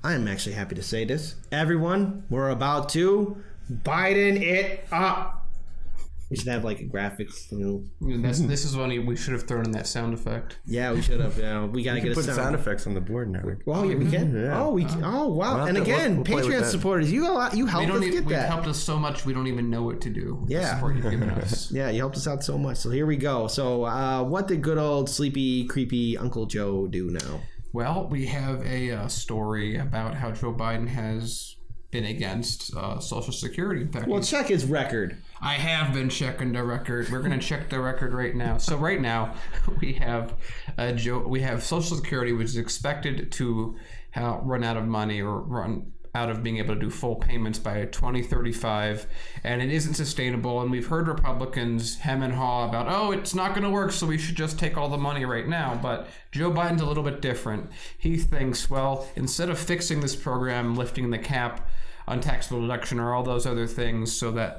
I'm actually happy to say this. Everyone, we're about to Biden it up. We should have like a graphics, This is when we should have thrown in that sound effect. Yeah, we should have. We gotta get a sound effects on the board now. Oh, yeah, we can. Yeah. Oh, we. Oh, wow. We'll and again, Patreon supporters, you helped us get that. You helped us so much. We don't even know what to do. Yeah. The support you've given us. Yeah, you helped us out so much. So here we go. So, what did good old sleepy, creepy Uncle Joe do now? Well, we have a story about how Joe Biden has been against Social Security. In fact, well, check his record. I have been checking the record. We're going to check the record right now. So right now we have Social Security, which is expected to run out of money or run out of being able to do full payments by 2035, and it isn't sustainable. And we've heard Republicans hem and haw about, oh, it's not going to work, so we should just take all the money right now. But Joe Biden's a little bit different. He thinks, well, instead of fixing this program, lifting the cap on taxable deduction or all those other things so that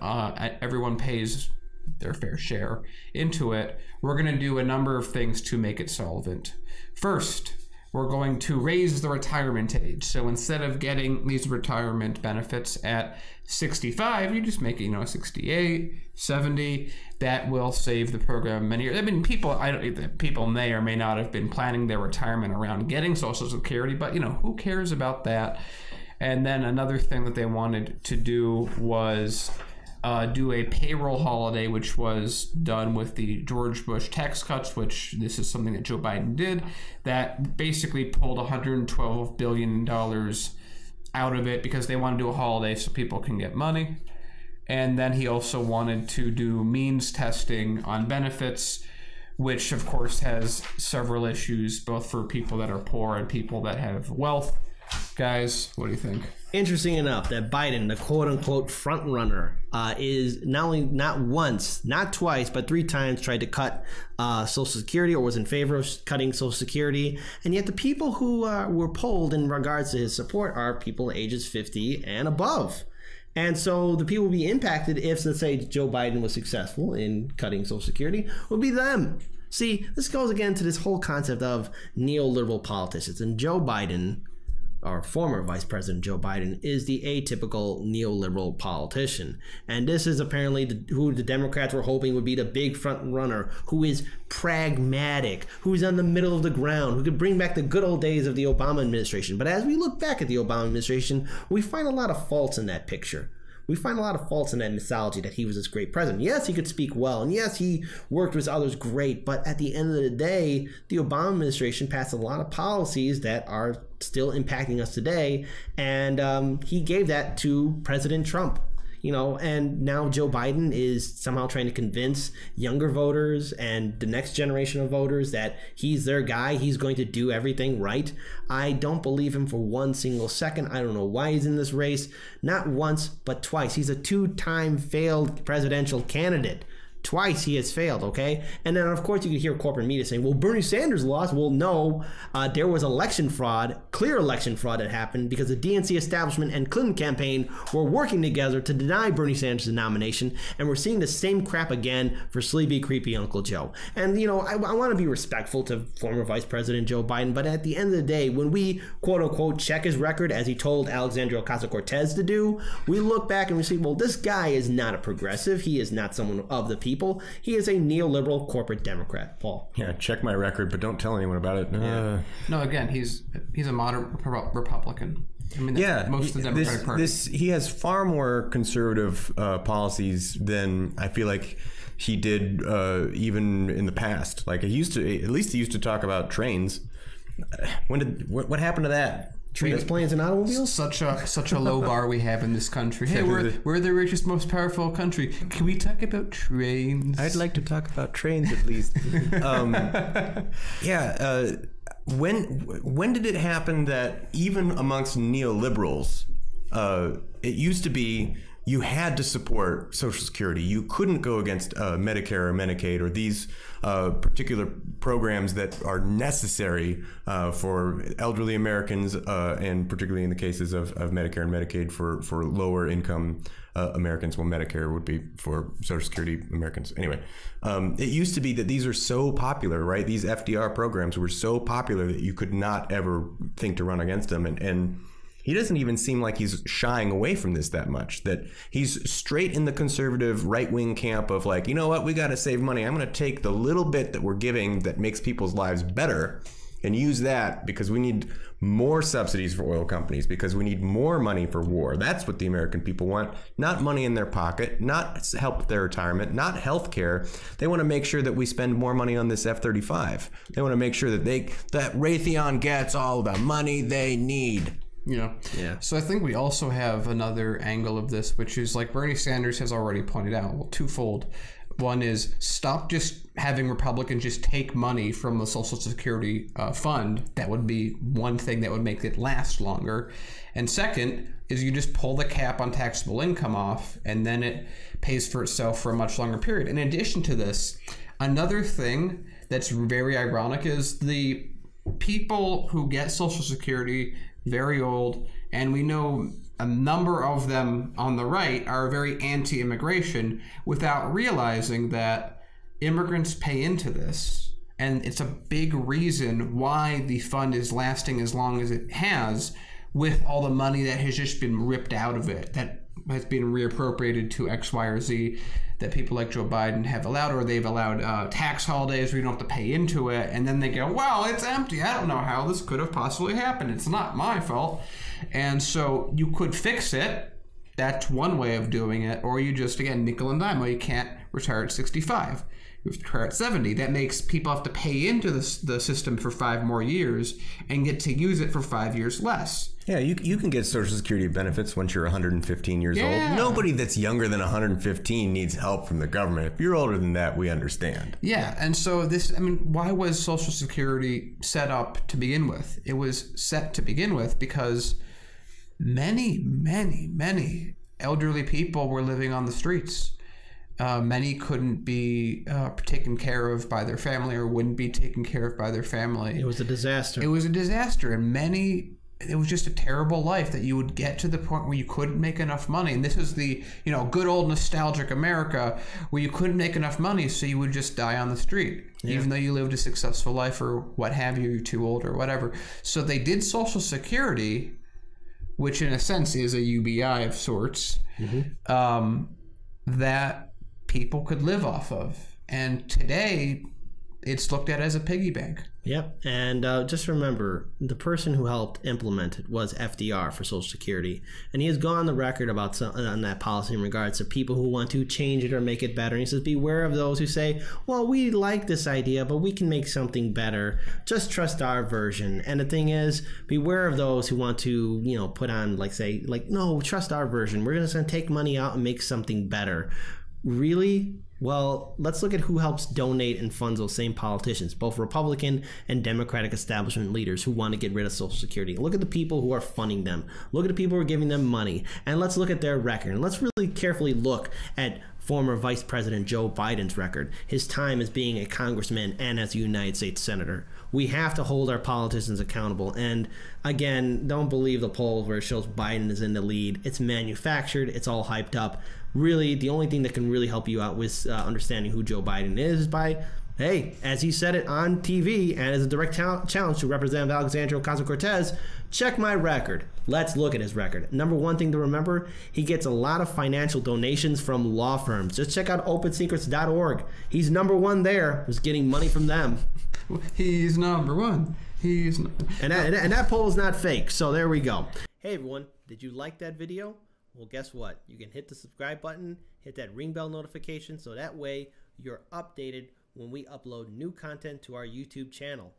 everyone pays their fair share into it, we're going to do a number of things to make it solvent. First, we're going to raise the retirement age. So instead of getting these retirement benefits at 65, you just make it, 68, 70. That will save the program many years. I mean, people may or may not have been planning their retirement around getting Social Security, but who cares about that? And then another thing that they wanted to do was do a payroll holiday, which was done with the George Bush tax cuts, which this is something that Joe Biden did, that basically pulled $112 billion out of it because they want to do a holiday so people can get money. And then he also wanted to do means testing on benefits, which of course has several issues, both for people that are poor and people that have wealth. Guys, what do you think? Interesting enough that Biden, the quote-unquote front runner, is not once, not twice, but 3 times tried to cut Social Security, or was in favor of cutting Social Security. And yet the people who were polled in regards to his support are people ages 50 and above. And so the people will be impacted if, let's say, Joe Biden was successful in cutting Social Security, would be them. See, this goes again to this whole concept of neoliberal politicians. And Joe Biden, our former Vice President Joe Biden, is the atypical neoliberal politician. And this is apparently who the Democrats were hoping would be the big front runner, who is pragmatic, who's on the middle of the ground, who could bring back the good old days of the Obama administration. But as we look back at the Obama administration, we find a lot of faults in that picture. We find a lot of faults in that mythology that he was this great president. Yes, he could speak well, and yes, he worked with others great, but at the end of the day, the Obama administration passed a lot of policies that are still impacting us today, and he gave that to President Trump. And now Joe Biden is somehow trying to convince younger voters and the next generation of voters that he's their guy. He's going to do everything right. I don't believe him for one single second. I don't know why he's in this race. Not once, but twice. He's a 2-time failed presidential candidate. Twice he has failed, okay? And then, of course, you could hear corporate media saying, well, Bernie Sanders lost. Well, no, there was election fraud, clear election fraud that happened because the DNC establishment and Clinton campaign were working together to deny Bernie Sanders' nomination, and we're seeing the same crap again for sleepy, creepy Uncle Joe. And, I want to be respectful to former Vice President Joe Biden, but at the end of the day, when we, quote-unquote, check his record, as he told Alexandria Ocasio-Cortez to do, we look back and we see, well, this guy is not a progressive. He is not someone of the people. He is a neoliberal corporate Democrat, Paul. Yeah, check my record, but don't tell anyone about it. No, again, he's a moderate Republican. I mean, that's most of the Democratic Party. He has far more conservative policies than I feel like he did even in the past. Like he used to talk about trains. What happened to that? Trains, planes, and automobiles? Such a low bar we have in this country. Hey, we're the richest, most powerful country. Can we talk about trains? I'd like to talk about trains at least. When did it happen that even amongst neoliberals, it used to be you had to support Social Security. You couldn't go against Medicare or Medicaid or these particular programs that are necessary for elderly Americans, and particularly in the cases of Medicare and Medicaid for lower income Americans. Well, Medicare would be for Social Security Americans. Anyway, it used to be that these are so popular, right? These FDR programs were so popular that you could not ever think to run against them. And he doesn't even seem like he's shying away from this that much, that he's straight in the conservative right-wing camp of like, you know what, we got to save money. I'm going to take the little bit that we're giving that makes people's lives better and use that because we need more subsidies for oil companies, because we need more money for war. That's what the American people want. Not money in their pocket, not help with their retirement, not health care. They want to make sure that we spend more money on this F-35. They want to make sure that that Raytheon gets all the money they need. Yeah. So I think we also have another angle of this, which is like Bernie Sanders has already pointed out, well, twofold. One is stop just having Republicans just take money from the Social Security fund. That would be one thing that would make it last longer. And second is you just pull the cap on taxable income off, and then it pays for itself for a much longer period. In addition to this, another thing that's very ironic is the people who get Social Security, very old, and we know a number of them on the right are very anti-immigration without realizing that immigrants pay into this. And it's a big reason why the fund is lasting as long as it has, with all the money that has just been ripped out of it, that has been reappropriated to X, Y, or Z, that people like Joe Biden have allowed, or they've allowed tax holidays where you don't have to pay into it. And then they go, well, it's empty. I don't know how this could have possibly happened. It's not my fault. And so you could fix it. That's one way of doing it. Or you just, again, nickel and dime. Well, you can't retire at 65. You have to retire at 70. That makes people have to pay into the system for 5 more years and get to use it for 5 years less. Yeah, you can get Social Security benefits once you're 115 years old. Nobody that's younger than 115 needs help from the government. If you're older than that, we understand. Yeah, and so this, I mean, why was Social Security set up to begin with? It was set to begin with because many elderly people were living on the streets. Many couldn't be taken care of by their family, or wouldn't be taken care of by their family. It was a disaster. It was a disaster, and it was just a terrible life that you would get to the point where you couldn't make enough money. And this is the, good old nostalgic America where you couldn't make enough money, so you would just die on the street, even though you lived a successful life or what have you, you're too old or whatever. So they did Social Security, which in a sense is a UBI of sorts, that people could live off of. And today, it's looked at as a piggy bank. Yep. And just remember, the person who helped implement it was FDR for Social Security. And he has gone on the record about on that policy in regards to people who want to change it or make it better. And he says, beware of those who say, well, we like this idea, but we can make something better. Just trust our version. And the thing is, beware of those who want to, put on, no, trust our version. We're going to take money out and make something better. Really? Well, let's look at who helps donate and funds those same politicians, both Republican and Democratic establishment leaders who want to get rid of Social Security. Look at the people who are funding them. Look at the people who are giving them money. And let's look at their record. And let's really carefully look at former Vice President Joe Biden's record, his time as being a congressman and as a United States Senator. We have to hold our politicians accountable. And again, don't believe the poll where it shows Biden is in the lead. It's manufactured. It's all hyped up. Really, the only thing that can really help you out with understanding who Joe Biden is by, hey, as he said it on TV and as a direct challenge to Representative Alexandria Ocasio-Cortez, check my record. Let's look at his record. Number one thing to remember, he gets a lot of financial donations from law firms. Just check out opensecrets.org. He's number one there, was getting money from them. He's number one. And that poll is not fake, so there we go. Hey everyone, did you like that video? Well, guess what? You can hit the subscribe button, hit that ring bell notification, so that way you're updated when we upload new content to our YouTube channel.